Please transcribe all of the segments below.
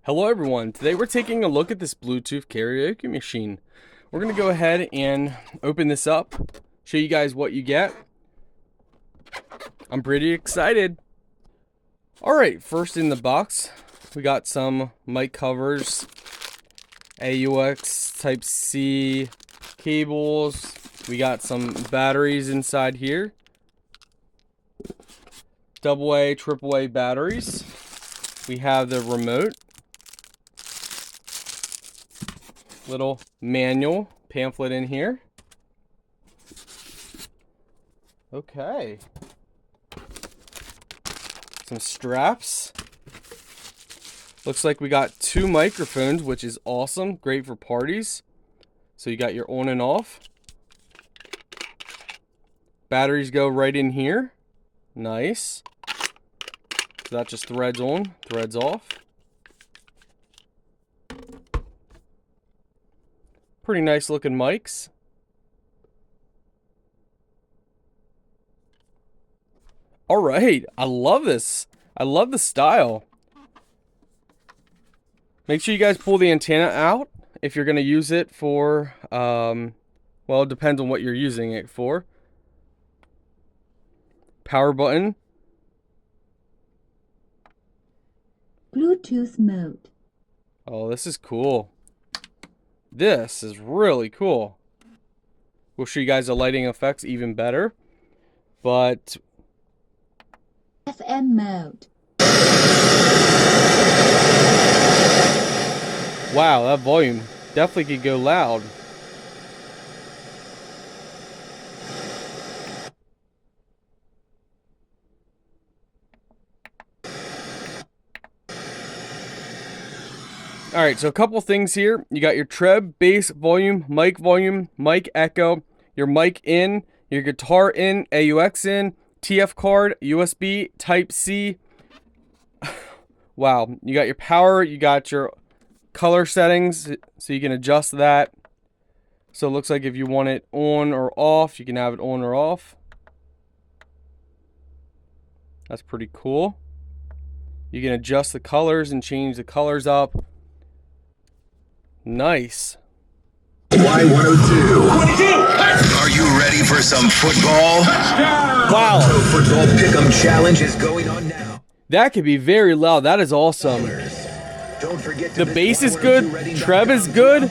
Hello everyone, today we're taking a look at this Bluetooth karaoke machine. We're going to go ahead and open this up, show you guys what you get. I'm pretty excited. Alright, first in the box, we got some mic covers, AUX Type-C cables, we got some batteries inside here, AA, AAA batteries, we have the remote, little manual pamphlet in here. Okay. Some straps. Looks like we got 2 microphones, which is awesome. Great for parties. So you got your on and off. Batteries go right in here. Nice. So that just threads on, threads off. Pretty nice looking mics. Alright, I love this. I love the style. Make sure you guys pull the antenna out if you're going to use it for, well, it depends on what you're using it for. Power button. Bluetooth mode. Oh, this is cool. This is really cool. We'll show you guys the lighting effects even better. But FM mode. wow, that volume definitely could go loud. Alright, so a couple things here. You got your Treble, bass, volume, mic echo, your mic in, your guitar in, AUX in, TF card, USB, Type-C. Wow, you got your power, you got your color settings, so you can adjust that. So it looks like if you want it on or off, you can have it on or off. That's pretty cool. You can adjust the colors and change the colors up. Nice. Y102. Are you ready for some football? Wow. Football Pick'em Challenge is going on now. That could be very loud. That is awesome. Don't forget The bass is good. Trev is good.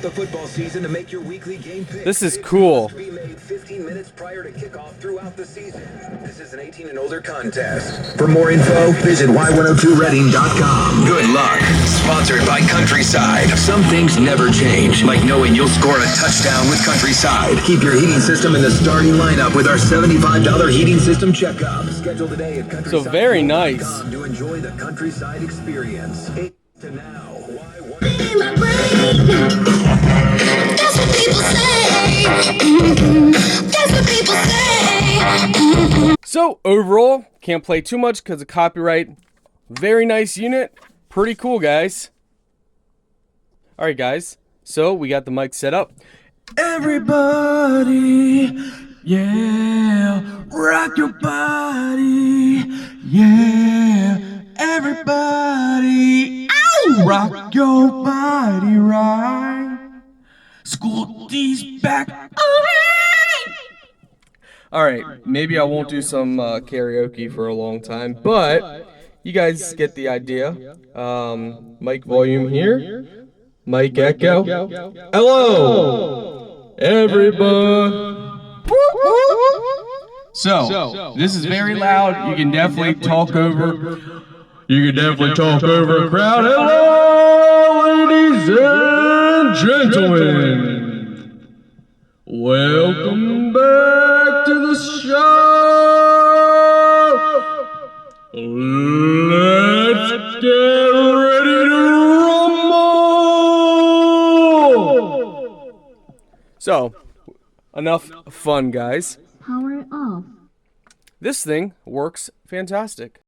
This is cool. 15 minutes prior to kickoff throughout the season. This is an 18 and older contest. For more info, visit y102reading.com. Good luck. Sponsored by Countryside. Some things never change, like knowing you'll score a touchdown with Countryside. Keep your heating system in the starting lineup with our $75 heating system checkup. Schedule today at Countryside. So very nice. To enjoy the Countryside experience. To now. That's what people say. That's what people say. So overall, can't play too much because of copyright. Very nice unit. Pretty cool, guys. Alright, guys. So we got the mic set up. Everybody, yeah, rock your body, yeah, everybody, ow, rock your body right. School D's back. Alright, maybe I won't do some karaoke for a long time, but you guys get the idea. Mic volume here. Mic echo. Hello, everybody. So, this is very loud. You can definitely talk over. You can definitely talk over a crowd. Hello, ladies and gentlemen. Welcome back to the show. Let's get ready to rumble. So, enough fun, guys. Power off. This thing works fantastic.